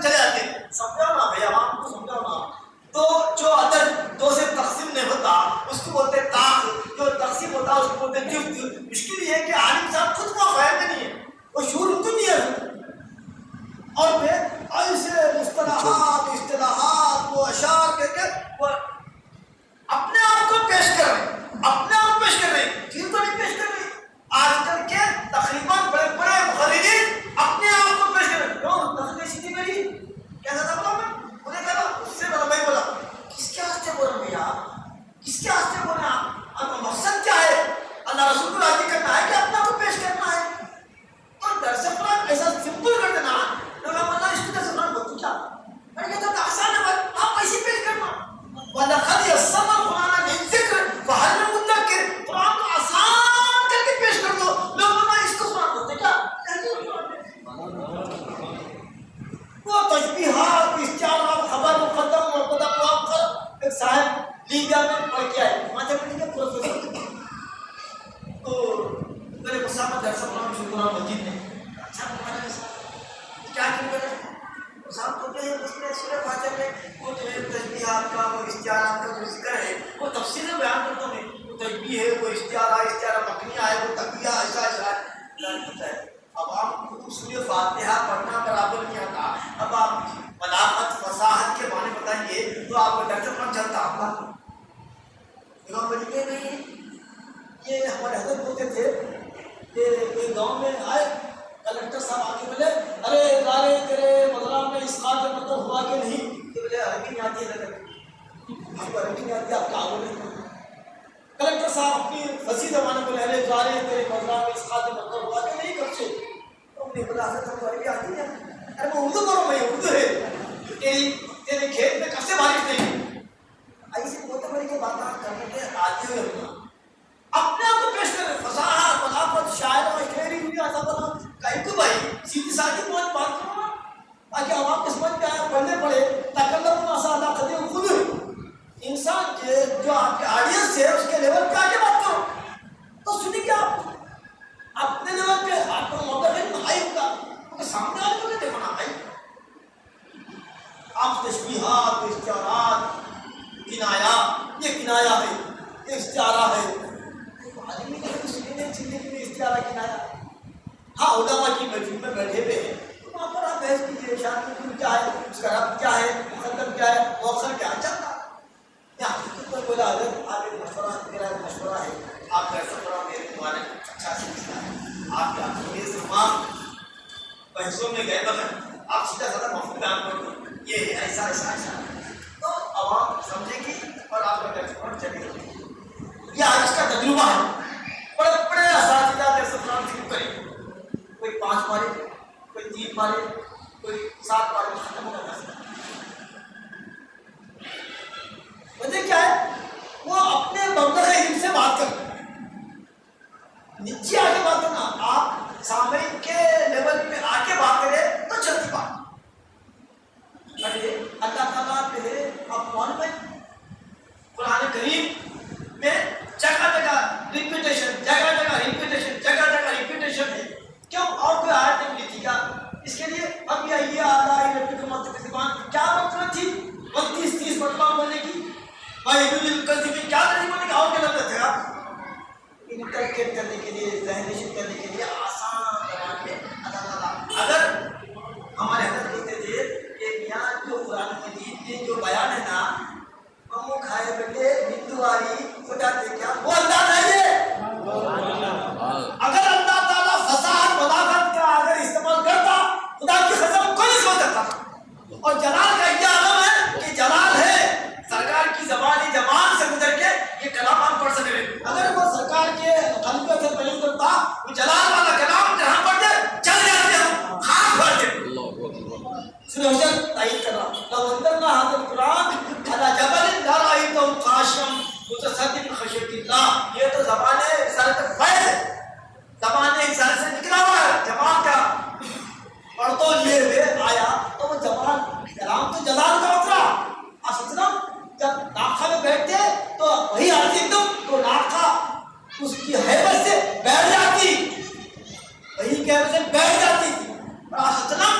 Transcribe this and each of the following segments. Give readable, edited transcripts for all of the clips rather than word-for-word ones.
چلے آتے سمجھاؤ نا بھائی عوام کو سمجھاؤ نا. تو جو عدد دو سے تقسیم نہیں ہوتا اس کو بولتے طاق, جو تقسیم ہوتا اس کو بولتے جفت. مشکل یہ ہے کہ عالم صاحب خود کو فہم نہیں ہے, وہ شعور ان کو نہیں ہے. اور پھر ایسے مصطلحات اصطلاحات وہ اشعار کر کے وہ اپنے آپ کو پیش کر رہے ہیں, اپنے آپ پیش کر رہے ہیں, چیز تو نہیں پیش کر رہے. آج کل کے تقریباً بڑے بڑے مخرجین اپنے آپ کو پیش کر رہے ہیں. کیوں تخلیق سیدھی میری کیسا تھا بولا, میں انہیں کہا اس سے بولا, میں بولا کس کے واسطے بول رہے ہیں بھیا, کس کے واسطے بول رہے ہیں, آپ مقصد کیا ہے, اللہ رسول کو راضی کرنا ہے کہ اپنا کو پیش کرنا ہے. تو درس قرآن ایسا سمپل کر دینا, لوگ اللہ اس کو درس قرآن بولتے کیا, میں کہتا ہوں آسان ہے, آپ ایسے پیش کرنا. وَلَقَدْ يَسَّرْنَا الْقُرْآنَ لِلذِّكْرِ فَهَلْ مِن مُدَّكِرٍ. قرآن کو آسان کر کے پیش کر دو, لوگ بولنا اس کو قرآن بولتے کیا. وہ تشبیہات استعارات خبر مقدم مبتدا مؤخر. ایک صاحب لیبیا میں پڑھ کے آئے, میتھمیٹکس کے پروفیسر, تو میرے مسافر درس قرآن شروع قرآن مجید نے اچھا پڑھایا صاحب کیا کیوں کرے صاحب, تو کیا اس میں سورہ فاتحہ میں وہ جو ہے تشبیہات کا وہ استعارات کا جو ذکر ہے وہ تفصیل میں بیان کرتا ہوں. وہ تشبیہ ہے, وہ استعارہ مکنیہ ہے, وہ تقویہ ایسا ہے. اب آپ کو سورہ فاتحہ پڑھنا برابر نہیں آتا, اب آپ بلاغت فصاحت کے معنی بتائیں گے تو آپ کو ڈاکٹر پر چلتا آپ امام مجید کے نہیں. یہ ہمارے حضرت بولتے تھے کہ ایک گاؤں میں آئے, کلکٹر صاحب آگے بولے ارے ادارے تیرے مدرسہ میں اس کا مطلب ہوا کہ نہیں, تو بولے عربی نہیں آتی ہے, آپ کو عربی نہیں آتی, آپ کیا بولے. کلکٹر صاحب اپنی فصیح زبان میں بولے ارے ادارے تیرے مدرسہ میں اس کا مطلب ہوا کہ نہیں, کب سے. تو انہوں نے بولا حضرت ہم کو عربی آتی ہے, ارے وہ اردو کرو, میں اردو ہے, تیرے کھیت میں کب سے بارش نہیں. ایسی بہت بڑی کے باتیں کرنے کے عادی ہوئے ہونا, اپنے آپ کو پیش کریں, فصاحت بلاغت شاعر اور شاعری ہوئی ایسا بنا کہیں کو بھائی سیدھی سادھی بات کرو نا تاکہ عوام کو سمجھ میں آئے, پڑھنے پڑے. تکلم آسان خدیم خود انسان کے جو آپ کے آڈینس ہے اس کے لیول پہ آگے بات کرو تو سنی کیا آپ اپنے لیول پہ آپ کو موقع ہے بھائی ہوگا, کیونکہ سامنے والے کو دیکھو نا بھائی. آپ تشبیہات استعارات کنایا, یہ کنایا ہے, یہ استعارہ ہے. عالمی نے مسلم نے زندگی میں استعارہ کنایا. ہاں علماء کی محفل میں بیٹھے ہوئے ہیں تو وہاں پر آپ بحث کیجیے, شان کی کیا ہے, اس کا رب کیا ہے, مقدم کیا ہے, مؤخر کیا ہے, چلتا. یہاں کوئی بولا حضرت آپ ایک مشورہ, میرا ایک مشورہ ہے, آپ کا ایسا پڑھا میرے تمہارے اچھا سلسلہ ہے, آپ کیا میرے تمام بحثوں میں گئے بغیر آپ سیدھا سادہ محفوظ بیان کر دو, یہ ایسا ایسا ایسا, تو عوام سمجھے گی اور آپ کا ٹیکسٹ چلے گا. یہ آج کا تجربہ ہے. بڑے بڑے اساتذہ درس قرآن شروع کریں, کوئی 5 پارے, کوئی 3 پارے, کوئی 7 پارے, ختم ہوگا درس. وجہ کیا ہے, وہ اپنے مبلغ علم سے بات کرتے ہیں, نیچے آگے بات کرنا, آپ سامعین کے لیول پہ آ کے بات کریں تو چلتی بات. اللہ تعالیٰ پہ آپ معلوم ہے قرآن کریم میں جگہ جگہ ریپیٹیشن, جگہ جگہ ریپیٹیشن, جگہ جگہ ریپیٹیشن ہے. کیوں, اور کوئی آیت نہیں ملی تھی کیا اس کے لیے؟ اب یہ آدھا زبان کیا مطلب تھی 32-30 مرتبہ بولنے کی, بھائی کیا نہیں بولنے کا, اور کیا لگتا تھا انٹرکیٹ کرنے کے لیے, ذہنشن کرنے کے لیے آسان زبان میں. اللہ تعالیٰ اگر ہمارے حضرت کہتے تھے کہ یہاں جو قرآن مجید کے جو بیان ہے نا, ہم کھائے بیٹھے ہندواری خداتے کیا وہ اللہ چاہیے. اگر اللہ تعالیٰ فصاحت بلاغت کا اگر استعمال کرتا خدا کی قسم کوئی نہیں سمجھ سکتا. اور جلال کا یہ عالم ہے کہ جلال ہے سرکار کی زبانی زبان سے گزر کے یہ کلام ہم پڑھ سکے. اگر وہ سرکار کے خلیفہ سے پہلے کرتا وہ جلال والا کلام جہاں پڑھتے چل جاتے ہم خاک پڑھتے. سورہ حشر تائید کر رہا, لو انزلنا هذا القرآن على جبل لرأيته خاشعا متصدعا من خشية الله. یہ تو زبان رسالت فیض ہے, زبان رسالت سے نکلا ہوا ہے. جمال کا پڑھ تو لیے ہوئے آیا تو وہ جمال کلام تو جلال کا اترا. آپ سمجھنا جب ناقہ میں بیٹھتے تو وہی آتی ایک دم, تو ناقہ اس کی حیبت سے بیٹھ جاتی, وہی کی حیبت سے بیٹھ جاتی تھی. اور آپ سمجھنا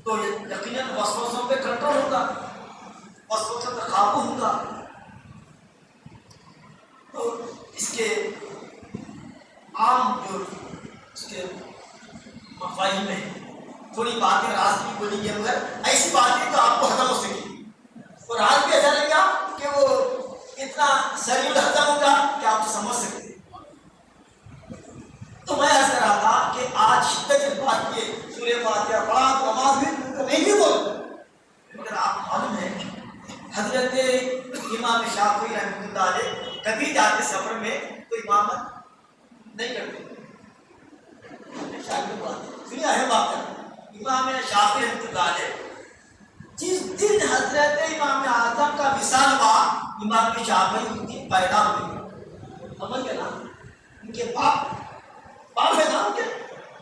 تو یقیناً وسوسوں پہ کنٹرول ہوگا، وسوسوں پہ قابو ہوگا. تو اس کے عام جو اس کے مفاہیم میں تھوڑی باتیں راز کی بولی گئی، مگر ایسی باتیں تو آپ کو ہضم ہو سکیں. اور راز بھی ایسا لگے گا کہ وہ اتنا سریع الہضم ہوگا کہ آپ سمجھ سکتے. تو میں عرض کر رہا تھا کہ آج شدت اس بات کے سورہ فاتحہ پڑھا تو نماز بھی نہیں بھی بول، مگر آپ معلوم ہے حضرت امام شافعی رحمۃ اللہ علیہ کبھی جاتے سفر میں تو امامت نہیں کرتے. سنیے اہم بات ہے، امام شافعی رحمۃ اللہ علیہ جس دن حضرت امام اعظم کا وصال ہوا، امام شافعی اس دن پیدا ہوئے. سمجھ گئے نا؟ ان کے باپ ہے نا ان کے،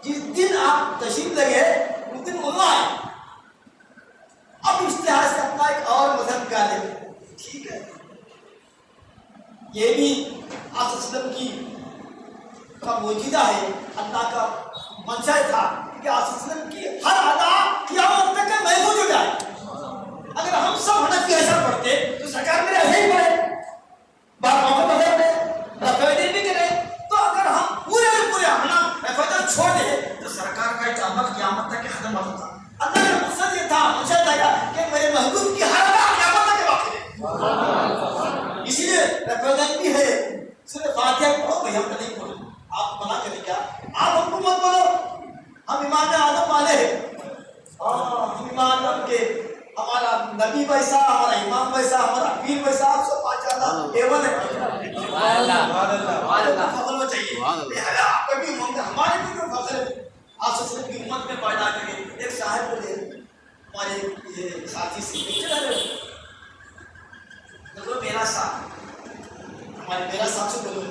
جس دن آپ تشریف لگے اس دن انہوں آئے. اب اشتہار سے اپنا ایک اور مذہب کا لے، ٹھیک ہے، یہ بھی آپ وسلم کی کا موجودہ ہے، اللہ کا منشا تھا کہ آپ وسلم کی ہر ادا قیامت تک محفوظ ہو جائے. اگر ہم سب حنفی ایسا پڑھتے تو سرکار میں ایسے ہی پڑھے، بات محمد مذہب میں رفیدی بھی کرے. تو اگر ہم پورے حنف رفیدی چھوڑ دیں تو سرکار کا ایک عمل قیامت تک ختم ہوتا. اللہ کا مقصد یہ تھا، منشا تھا کہ میرے محبوب کی ہر ادا قیامت تک واقع ہے. اسی لیے رفیدی بھی ہے. سورہ فاتحہ پڑھو بھائی، ہم نہیں پڑھو، آپ منع کریں کیا؟ آپ ہم کو مت بولو، ہم امام اعظم والے ہیں. ہم امام اعظم کے، ہمارا نبی ویسا، ہمارا امام ویسا، ہمارا پیر ویسا، آپ سب ماشاءاللہ ایون ہے. فخر ہو چاہیے آپ کا بھی امت ہے، ہمارے بھی کوئی فخر ہے. آپ سب کی امت میں پیدا کریں. ایک صاحب بولے ہمارے یہ ساتھی سے، دیکھو میرا صاحب، ہمارے میرا صاحب سے بولو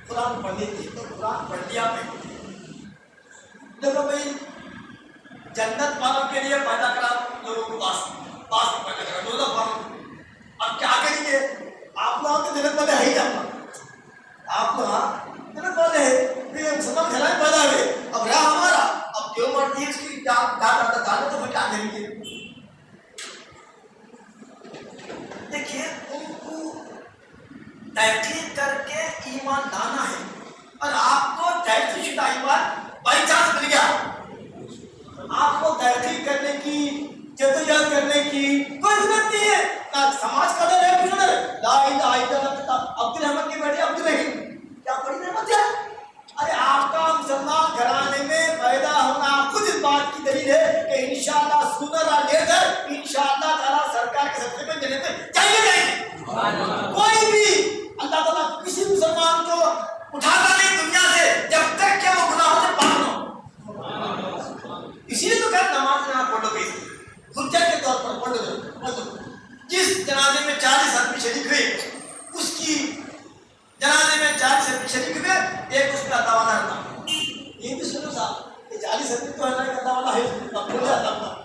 قرآن پڑھنے کی، تو قرآن پڑھ لیا میں. دیکھو بھائی جنت والوں کے لیے پیدا کرا لوگوں کو، پاس میں پیدا کرا روزہ پڑھو. اب کیا کریں گے؟ آپ لوگوں کے جنت والے ہے ہی جانا، آپ لوگ جنت والے ہیں، مسلمان گھر میں پیدا ہوئے. اب رہا ہمارا، اب جو مرضی اس کی ڈالو تو پھر کیا کریں گے؟ دیکھیے ان کو تحقیق کر کے ایمان لانا ہے، اور آپ کو تحقیق شدہ ایمان بائی چانس مل گیا. آپ کو تحقیق کرنے کی، جدوجہد کرنے کی کوئی ضرورت نہیں ہے. نہ سماج کا ڈر ہے، کچھ ڈر ہے. لا الہ الا اللہ عبد الرحمن کی بیٹی عبد الرحیم کیا بڑی نعمت ہے. ارے آپ کا مسلمان گھرانے میں پیدا ہونا خود اس بات کی دلیل ہے کہ انشاءاللہ سونر اور لیٹر انشاءاللہ تعالیٰ سرکار کے سبزے میں جنت میں جائیں گے. کوئی بھی اللہ تعالیٰ کسی مسلمان کو اٹھاتا نہیں دنیا سے جب تک کہ وہ گناہوں سے پاک نہ ہو. اسی لیے تو کہا نماز میں آپ پڑھو گے حجت کے طور پر پڑھو. جس جنازے میں 40 آدمی شریک ہوئے، اس کی جنازے میں 40 آدمی شریک ہوئے، ایک اس پہ اللہ والا رہتا. یہ بھی سنو صاحب، یہ 40 آدمی تو اللہ والا ہے. اب بولے اللہ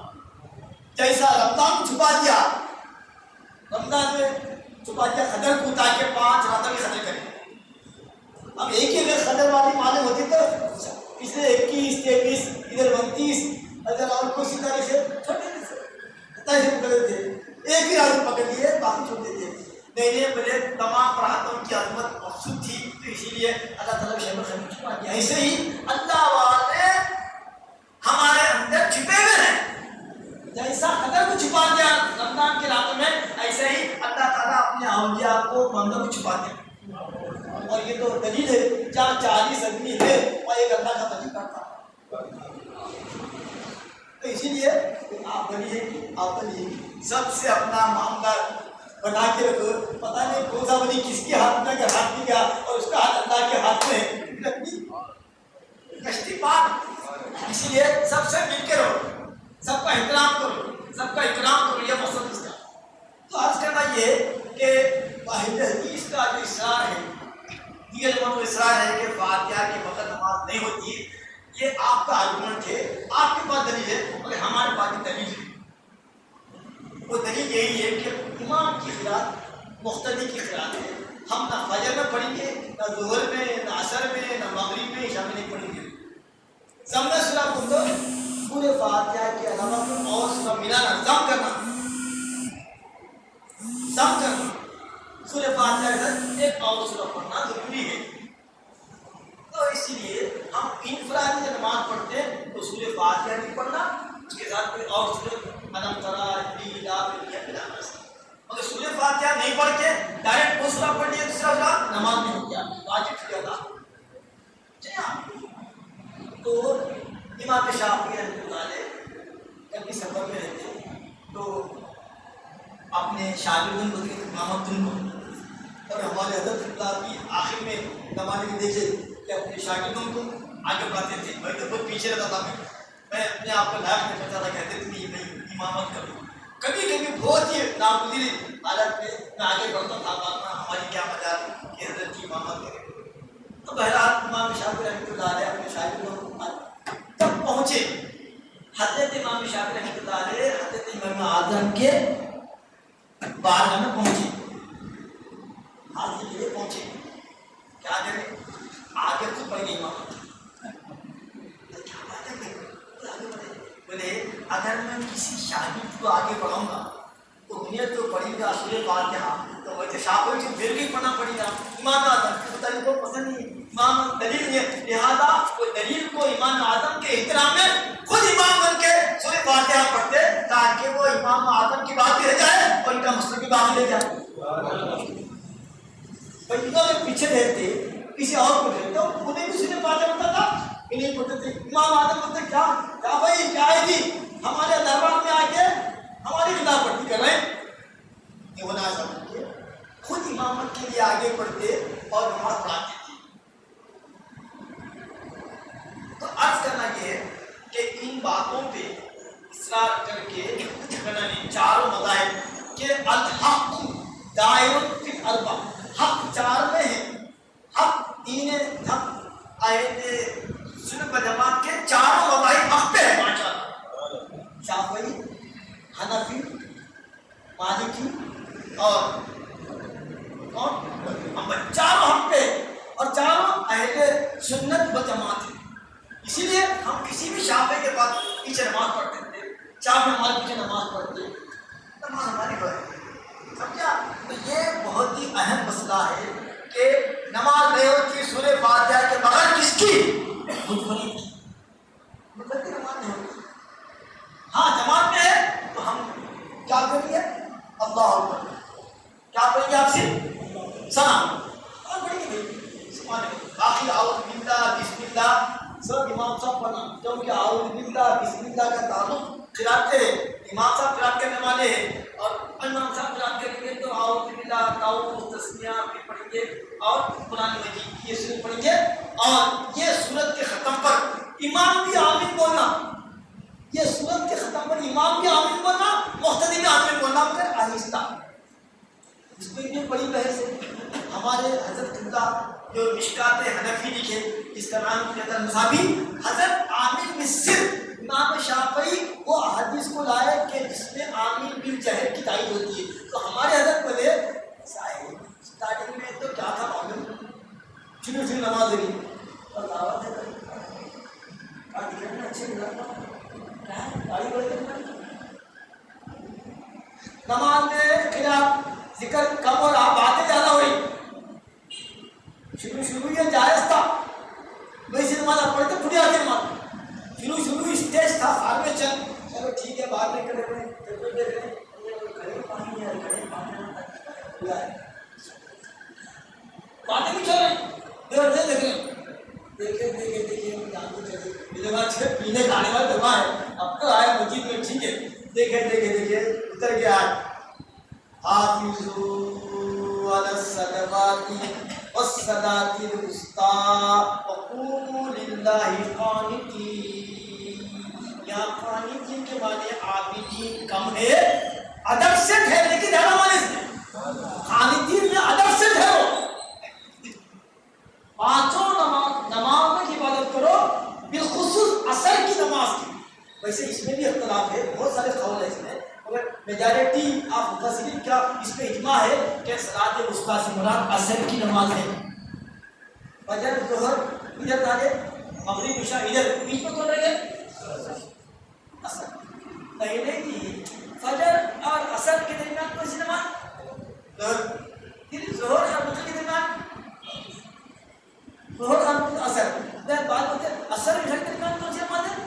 جیسا رمضان کو چھپا دیا، رمضان میں چھپا دیا خدر کو تاکہ 5 راتوں کی خدر کریں. اب ایک ہی اگر خدر والی معلوم ہوتی تو پچھلے 21 23 ادھر 29 ادھر اور کو ستارے سے چھوٹے سے پکڑے تھے. ایک ہی رات پکڑ لیے، باقی چھوٹے تھے. نہیں بولے تمام راتوں کی عظمت مقصود تھی، تو اسی لیے اللہ تعالیٰ شہر خدر چھپا دیا. ایسے ہی اللہ والے ہمارے اندر چھپے ہوئے ہیں. جیسا خدر کو چھپا دیا رمضان کے راتوں میں، ایسے ہی اللہ تعالیٰ اپنے اولیاء کو بندوں کو چھپا دیا. اور یہ تو دلیل ہے، جہاں 40 آدمی ہے اور ایک اللہ کا تجربہ کرتا. تو اسی لیے آپ بنیے، آپ بنیے، سب سے اپنا معاملہ بنا کے رکھو. پتہ نہیں کون سا بنی کس کے ہاتھ میں، اگر ہاتھ میں گیا اور اس کا ہاتھ اللہ کے ہاتھ میں کشتی پار. اسی لیے سب سے مل کے رہو، سب کا احترام کرو، سب کا اکرام کرو. یہ مقصد اس کا. تو آج کرنا یہ کہ واحد حدیث کا جو اصرار ہے، دیگر لوگوں کو اصرار ہے کہ فاتحہ کے وقت نماز نہیں ہوتی ہے، یہ آپ کا آرگومنٹ ہے، آپ کے پاس دلیل ہے، مگر ہمارے پاس بھی دلیل ہے. وہ دلیل یہی ہے کہ امام کی قرات مقتدی کی قرات ہے. ہم نہ فجر میں پڑھیں گے، نہ ظہر میں، نہ عصر میں، نہ مغرب میں، عشاء میں نہیں پڑھیں گے. سمجھ سورہ بندو سورہ فاتحہ کے علاوہ کوئی اور سورہ ملانا، ضم کرنا، سورہ فاتحہ کے ساتھ ایک اور سورہ پڑھنا ضروری ہے۔ تو اسی لیے ہم انفرادی جب نماز پڑھتے ہیں تو سورہ فاتحہ نہیں پڑھنا، اس کے ساتھ کوئی اور سورہ الم ترا لیلا ملانا۔ اگر سورہ فاتحہ نہیں پڑھ کے ڈائریکٹ وہ سورہ پڑھ لیا دوسرا سورہ، نماز نہیں ہو گیا، واجب چھوٹ جاتا۔ تو امام شافعی رحمۃ اللہ علیہ کبھی سفر میں رہتے تو اپنے شاگردوں کو امامتن کو، اور ہمارے حضرت اللہ کی آخر میں زمانے میں دیکھے کہ اپنے شاگردوں کو آگے بڑھاتے تھے، میں تو خود پیچھے رہتا تھا، میں اپنے آپ کو لائق نہیں پڑتا تھا، کہتے تھے میں امامت کروں۔ کبھی کبھی بہت ہی ناگزیر حالت میں آگے بڑھتا تھا، ہماری کیا مجال کہ حضرت کی امامت کرے۔ تو بہرحال امام شافعی رحمۃ اللہ علیہ اپنے شاگردوں کو تب پہنچے، حضرت امام شافعی رحمۃ اللہ علیہ حضرت امام اعظم کے بارگاہ میں پہنچے، حاضری کے لیے پہنچے، کیا کریں آگے خود پڑھ گئی امامت۔ بولے اگر میں کسی شاگرد کو آگے بڑھاؤں گا تو انہیں تو پڑھے گا سورہ فاتحہ، تو ویسے شافعی سے پھر بھی پڑھنا پڑے گا۔ امام اعظم کی تعلیم کو پسند نہیں، امام دلیل نہیں، لہٰذا وہ دلیل کو امام اعظم کے احترام میں خود امام بن کے سورہ فاتحہ پڑھتے تاکہ وہ امام اعظم کی بات بھی رہ جائے اور ان کا مسئلہ بھی باقی رہ جائے۔ بھائی انہوں نے پیچھے رہتے کسی اور کو دیکھتے انہیں بھی سورہ فاتحہ پڑھتا تھا، انہیں پڑھتے تھے۔ امام اعظم بولتے کیا بھائی کیا ہے جی، ہمارے دربار میں آ کے ہماری خلاف ورزی کر رہے ہیں۔ یہ ہونا سمجھتے خود امامت کے لیے آگے بڑھتے اور نماز پڑھاتے تھے۔ تو عرض کرنا یہ ہے کہ ان باتوں پہ اصرار کر کے چاروں مذاہب کہ الحق دائر فی الاربع، حق چار میں ہے، حق دین حق آیت سنت و جماعت کے چاروں مذاہب حق پہ ہے، ماشاءاللہ، شافعی، حنفی، مالکی اور چاروں حق پہ اور چاروں اہل سنت و جماعت ہے۔ اسی لیے ہم کسی بھی شافعی کے پاس پیچھے نماز پڑھتے تھے، چار نماز پیچھے نماز پڑھتے، نماز ہماری بات سمجھا۔ تو یہ بہت ہی اہم مسئلہ ہے کہ نماز نہیں ہوتی سورہ فاتحہ کے بغیر کس کی؟ منفرد کی، منفرد کی نماز نہیں ہوتی۔ ہاں جماعت میں ہے تو ہم کیا کریں گے؟ اللہ اکبر، کیا پڑھیں گے آپ سے؟ سلام اور پڑھیں گے باقی اعوذ باللہ بسم اللہ سب امام صاحب پڑھنا، کیونکہ اعوذ باللہ بسم اللہ کا تعلق قرات سے ہے، امام صاحب قرات کرنے والے ہیں اور امام صاحب قرات کریں گے تو اعوذ باللہ تعوذ تسمیہ بھی پڑھیں گے اور قرآن مجید یہ سورت پڑھیں گے، اور یہ سورت کے ختم پر امام بھی آمین بولنا، یہ سورت کے ختم پر امام بھی آمین بولنا، مقتدی بھی آمین بولنا مگر آہستہ۔ اس میں بھی بڑی بحث ہے، ہمارے حضرت اللہ جو مشکات حنفی لکھے جس کا نام کہتا ہے مصابی، حضرت آمین بالسر، امام شافعی وہ حدیث کو لائے کہ جس میں آمین بالجہر کی تائید ہوتی ہے۔ تو ہمارے حضرت بولے اسٹارٹنگ میں تو کیا تھا معلوم، شروع نماز ہوئی اور دعوت ہے اچھے نماز میں خلاف ذکر کم ہو رہا، باتیں زیادہ ہو رہی، شروع یہ جائز تھا، ویسے نماز آپ پڑھتے پوری آتی نماز، شروع اسٹیج تھا، بعد میں چلو ٹھیک ہے بعد میں کرے باتیں بھی چل رہی، دیکھے پینے کھانے والا دبا ہے، اب تو آئے مسجد میں ٹھیک ہے، دیکھے اتر کے آئے حافظوا علی الصلوات والصلاة الوسطى وقوموا للہ قانتین۔ یہاں قانتین کے معنی عابدین کم ہے، ادب سے ٹھہرنے کی زیادہ معنی اس میں، قانتین میں ادب سے ٹھہرو، پانچوں نماز کی عبادت کرو، بالخصوص عصر کی نماز کی۔ ویسے اس میں بھی اختلاف ہے، بہت سارے قول ہیں اس میں، مگر میجارٹی آپ مفسرین کا اس پہ اجماع ہے کہ صلاۃ الوسطیٰ سے مراد عصر کی نماز ہے۔ فجر ظہر ادھر آگے، مغرب عشاء ادھر، بیچ میں کون رہ گئے؟ اثر پہلے کی فجر اور اثر کے درمیان کون سی نماز؟ پھر ظہر اور مغرب کے درمیان ظہر اور اثر. بات ہوتے ہیں اثر اور عشاء کے درمیان کون سی نماز ہے؟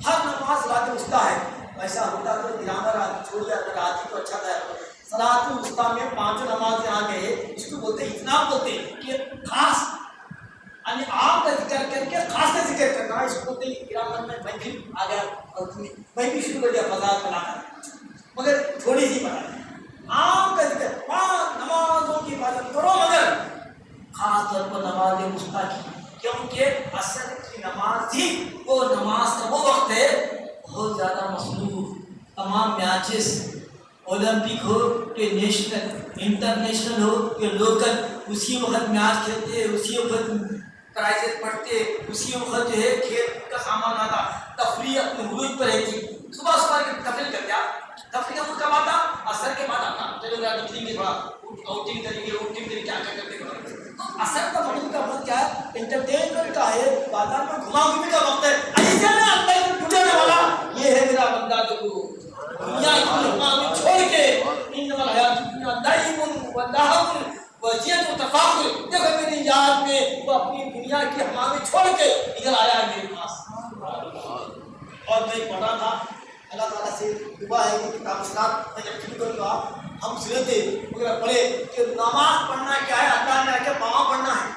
ہر نماز صلاۃ الوسطیٰ ہے. ایسا ہوتا تو گرامر چھوڑ دیا اگر آتی تو اچھا تھا. صلاۃ الوسطیٰ میں 5 نماز آ گئے. اس کو بولتے اتنا بولتے کہ خاص یعنی عام کا ذکر کر کے خاص کا ذکر کرنا. اس کو بولتے گرامر میں بھی آ گیا اور میں بھی شروع کر دیا فضاد بنا کر, مگر تھوڑی سی بنا عام کا ذکر. 5 نمازوں کی عبادت کرو مگر خاص طور پر نماز وسطیٰ کی, کیونکہ اثر کی نماز تھی. وہ نماز کا وہ وقت ہے بہت زیادہ مصروف. تمام میچز اولمپک ہو کہ نیشنل انٹرنیشنل ہو کہ لوکل, اسی وقت میچ کھیلتے, اسی وقت پرائزز پڑھتے, اسی وقت جو ہے کھیل کا سامان آتا. تفریح اپنے عروج پر رہتی. صبح صبح کی تفریح کرتے آپ. تفریح کا کب آتا؟ اثر کے بعد آتا. چلو ذرا نکلیں گے, تھوڑا آؤٹنگ کریں گے, آؤٹنگ کریں کیا کیا کرتے ہیں. تو اثر کا مطلب کا وقت کیا ہے؟ انٹرٹینمنٹ کا ہے, بازار میں گھما گھومی کا وقت ہے. ایسے میں اندر ڈوبنے والا یہ ہے میرا بندہ جو دنیا کی ہمیں چھوڑ کے انما الحیات الدنیا لعب و لہو وزینۃ و تفاخر. دیکھو میری یاد میں وہ اپنی دنیا کی ہمیں چھوڑ کے ادھر آیا ہے میرے پاس. اور میں پڑھا تھا, اللہ تعالیٰ سے دعا ہے کہ کتاب صلاۃ میں جب شروع کروں گا ہم سنے تھے مگر پڑھے کہ نماز پڑھنا کیا ہے؟ اللہ نے کیا پاما پڑھنا ہے.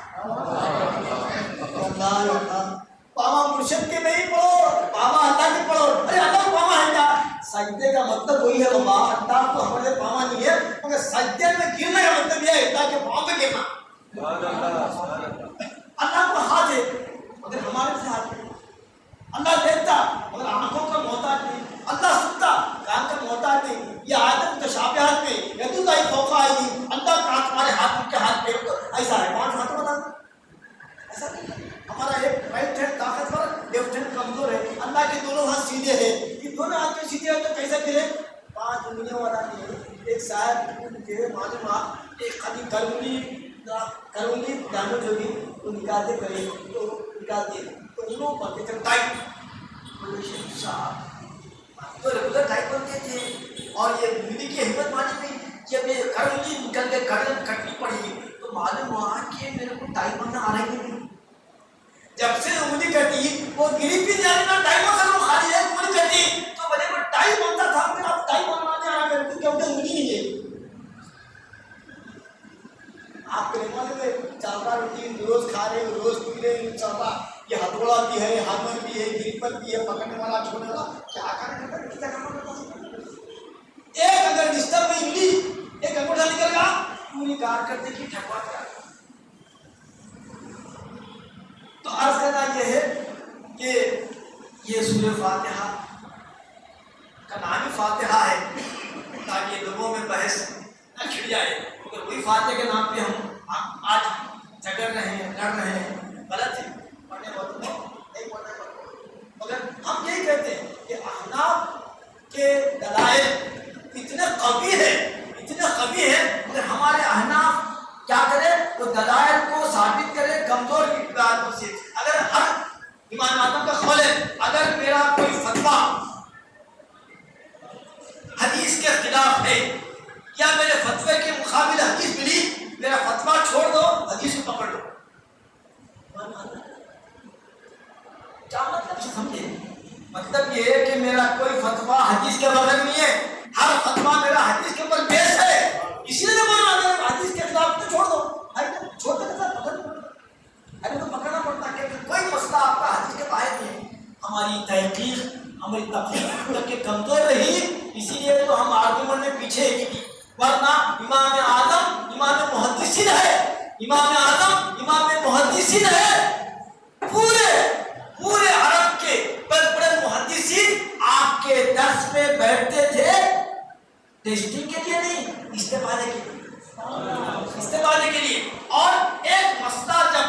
پاما مرشد کے نہیں پڑھو, پاما اللہ کے پڑھو. ارے اللہ پاما ہے کیا؟ سجدے کا مطلب وہی ہے بابا. اللہ کو ہمارے پاما نہیں ہے مگر سجدے میں گرنے کا مطلب یہ ہے اللہ کے پاؤں پہ گرنا. اللہ کو ہاتھ ہے مگر ہمارے سے ہاتھ نہیں. اللہ دیکھتا مگر آنکھوں کا محتاج نہیں. اللہ سنتا کان کا محتاج نہیں. یہ آیت متشابہات میں ید اللہ فوق ایدیہم, اللہ کا ہاتھ ہمارے ہاتھ کے ہاتھ پہ ایسا ہے. 5 ہاتھ بتا ایسا نہیں. ہمارا ایک رائٹ ہینڈ طاقتور, لیفٹ ہینڈ کمزور ہے. اللہ کے دونوں ہاتھ سیدھے ہیں. یہ دونوں ہاتھ جو سیدھے ہیں تو کیسے ملے؟ 5 انگلیوں والا نہیں ہے. ایک صاحب کے معلوم آپ ایک خالی کرونی دانو جو بھی وہ نکالتے کرے تو نکالتے تو انہوں پڑھتے تھے ٹائپ تو ریگولر ٹائپ بنتے تھے. اور یہ انگلی کی ہمت مانی گئی کہ اب یہ کرونی نکل کے کٹنی پڑے گی. تو معلوم ہوا کہ میرے کو ٹائپ بننا آ رہا ہے. جب سے انگلی کرتی وہ گری بھی نہیں آ رہی, ٹائپوں سے وہ خالی ہے انگلی کرتی تو بڑے کو ٹائپ بنتا تھا. پھر آپ ٹائپ بننا نہیں آ رہا کرتی کیونکہ انگلی نہیں ہے. آپ کو معلوم ہے چاوڑا روٹی روز کھا رہے ہو, روز پی رہے ہو چاوڑا. یہ ہتھوڑا بھی ہے, ہامر بھی ہے, گریپر بھی ہے, پکڑنے والا چھوڑنے والا, کیا کرنا کتنا کرنا پڑتا. ایک اگر ڈسٹرب میں انگلی ایک انگوٹھا نکل گیا پوری کار کرنے کی ٹھکوا کیا. تو عرض کرنا یہ ہے کہ یہ سورہ فاتحہ کا نام ہی فاتحہ ہے تاکہ لوگوں میں بحث نہ چھڑ جائے. مگر وہی فاتحہ کے نام پہ ہم آج جھگڑ رہے ہیں, لڑ رہے ہیں. غلط ہے, پڑھنے بہت نہیں پڑھنے بہت. مگر ہم یہی کہتے ہیں کہ احناف کے دلائل اتنے قوی ہیں مگر ہمارے احناف کیا کرے وہ دلائل کو ثابت کرے کمزور کی باتوں سے. اگر ہر ایمان والوں کا قول ہے اگر میرا کوئی فتویٰ حدیث کے خلاف ہے یا میرے فتوے کے مقابل حدیث ملی, میرا فتویٰ چھوڑ دو, حدیث کو پکڑ لو. کیا مطلب سمجھے؟ مطلب یہ ہے کہ میرا کوئی فتویٰ حدیث کے بغیر نہیں ہے, ہر فتویٰ میرا حدیث کے اوپر بیس ہے. اسی لیے بولنا اگر حدیث کے خلاف تو چھوڑ دو. چھوڑتے کے ساتھ پکڑ ارے تو پکڑنا پڑتا ہے کہ کوئی مسئلہ آپ کا حدیث کے باہر نہیں ہے. ہماری تحقیق ہماری تفصیل تک کے کمزور رہی, اسی لیے تو ہم آرگومنٹ میں پیچھے کی. ورنہ امام اعظم امام محدثین ہے, امام اعظم امام محدثین ہے. پورے عرب کے بڑے بڑے محدثین آپ کے درس میں بیٹھتے تھے ٹیسٹنگ کے لیے نہیں, استفادے کے لیے. اور ایک مسئلہ جب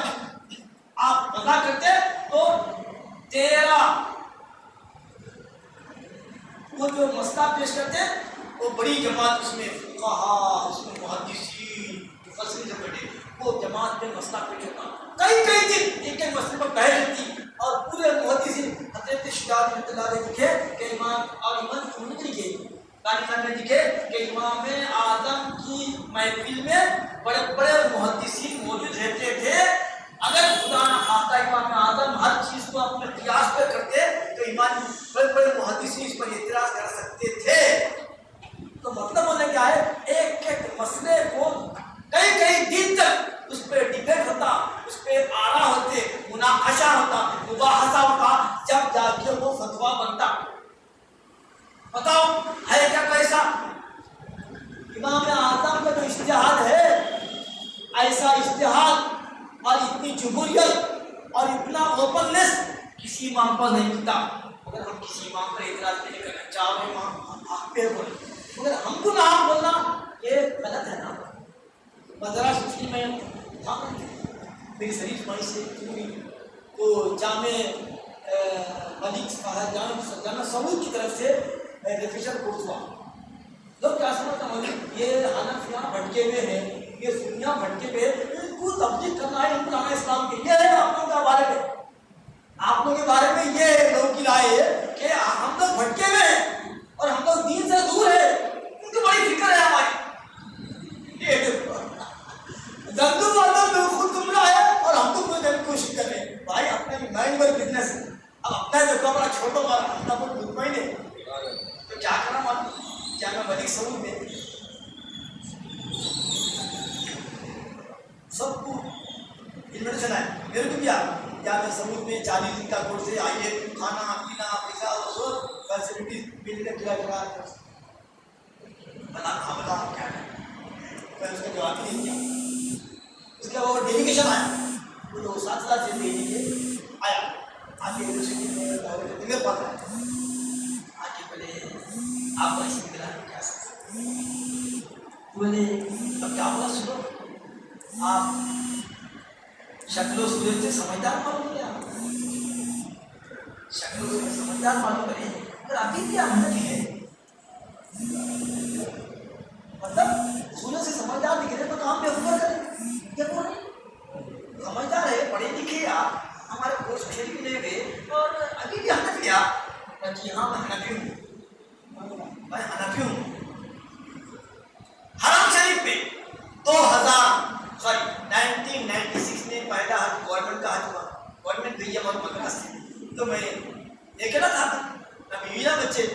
آپ پتا کرتے تو 13 وہ جو مسئلہ پیش کرتے وہ بڑی جماعت, اس میں فقہاء, اس میں محدثین, مفسرین جب بیٹھے وہ جماعت میں مسئلہ پیش ہوتا. کئی دن ایک مسئلے پر بحث ہوتی اور پورے محدثین حضرت شجاع رحمۃ اللہ علیہ لکھے کہ امام نے لکھے کہ امام اعظم کی محفل میں بڑے بڑے محدثین موجود رہتے تھے. اگر خدا نہ خواستہ امام اعظم ہر چیز کو اپنے قیاس پہ کرتے تو امام بڑے بڑے محدثین اس پر اعتراض کر سکتے تھے. تو مطلب ہونے کیا ہے, ایک ایک مسئلے کو کئی کئی دن تک اس پہ ڈیبیٹ ہوتا, اس پہ آرا ہوتے, مناقشہ ہوتا, مباحثہ ہوتا, جب جا کے وہ فتویٰ بنتا. بتاؤ ہے کیا کیسا؟ امام اعظم کا جو اجتہاد ہے, ایسا اجتہاد اور اتنی جمہوریت اور اتنا اوپننس کسی امام پر نہیں ملتا. اگر ہم کسی امام پر اعتراض نہیں کرنا چاہو, امام حق پہ بولے, مگر ہم کو نام بولنا یہ غلط ہے نا. مدراس مسلم میں میری شریف مائی سے وہ جامع ملک جامع سعود کی طرف سے ریفریشن کورس ہوا. لوگ کیا سمجھتا ہوں یہ حنفیاں بھٹکے ہوئے ہیں, یہ سنیاں بھٹکے ہوئے ہیں, ان کو تبدیل کرنا ہے, ان کو لانا اسلام کے. یہ ہے آپ لوگوں کے بارے میں, آپ لوگوں کے بارے میں یہ لوگوں کی رائے ہے کہ ہم لوگ بھٹکے ہوئے ہیں اور ہم لوگ دین سے دور ہے. ان کو بڑی فکر ہے ہماری. دردوں والا خود گمراہ ہے اور ہم کو کوئی دینے کی کوشش کر رہے ہیں. بھائی اپنا مائنڈ ورک بزنس ہے, اب اپنا دیکھو بڑا چھوٹا والا اپنا بہت مطمئن ہے. تو کیا کرنا معلوم, کیا میں ملک سعود میں سب کو انویٹیشن ہے, میرے کو کیا جامع سعود میں 40 دن کا کورس ہے, آئیے کھانا پینا پیسہ اور فیسلٹیز ملنے کیا بتا کیا ہے. میں اس کا جواب نہیں دیا. اس کے بعد ڈیلیگیشن آیا, وہ جو 7,000 سے دے دیجیے آیا, آ کے یونیورسٹی میں میرے پاس آیا, آ کے بولے آپ کو ایسی دلانے کیا سکتے. بولے اب کیا ہوگا سنو, آپ شکل و صورت سے سمجھدار معلوم کیا, شکل و صورت سمجھدار معلوم کریں, پر ابھی کیا حنفی ہے, مطلب صورت سے سمجھدار دکھ رہے تو کام پہ حکم کریں. یہ کون ہے سمجھدار ہے, پڑھے لکھے آپ, ہمارے کورس کھیل بھی لے گئے اور ابھی بھی حنفی آپ کہ ہاں میں حنفی ہوں, میں حنفی ہوں. حرم شریف میں 1996 میں پہلا گورنمنٹ کا حج ہوا, گورنمنٹ گئی اور مدرسہ سے, تو میں یہ کہنا تھا نا بیوی نہ بچے